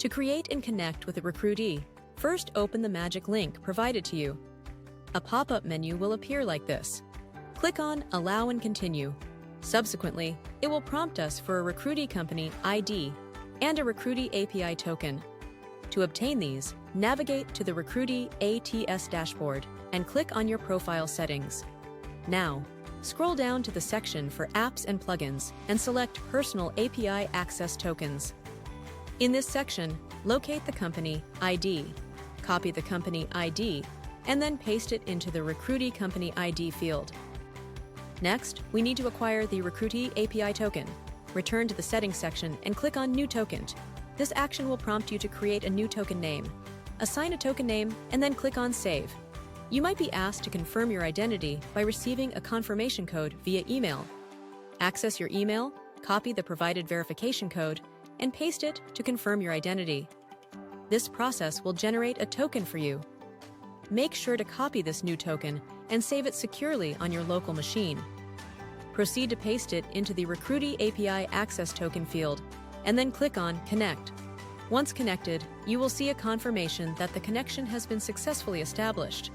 To create and connect with a recruitee, first open the magic link provided to you. A pop-up menu will appear like this. Click on Allow and Continue. Subsequently, it will prompt us for a Recruitee Company ID and a Recruitee API token. To obtain these, navigate to the Recruitee ATS dashboard and click on your profile settings. Now, scroll down to the section for Apps and Plugins and select Personal API Access Tokens. In this section, locate the company ID, copy the company ID, and then paste it into the Recruitee Company ID field. Next, we need to acquire the Recruitee API token. Return to the Settings section and click on New Token. This action will prompt you to create a new token name. Assign a token name and then click on Save. You might be asked to confirm your identity by receiving a confirmation code via email. Access your email, copy the provided verification code, and paste it to confirm your identity. This process will generate a token for you. Make sure to copy this new token and save it securely on your local machine. Proceed to paste it into the Recruitee API Access Token field, and then click on Connect. Once connected, you will see a confirmation that the connection has been successfully established.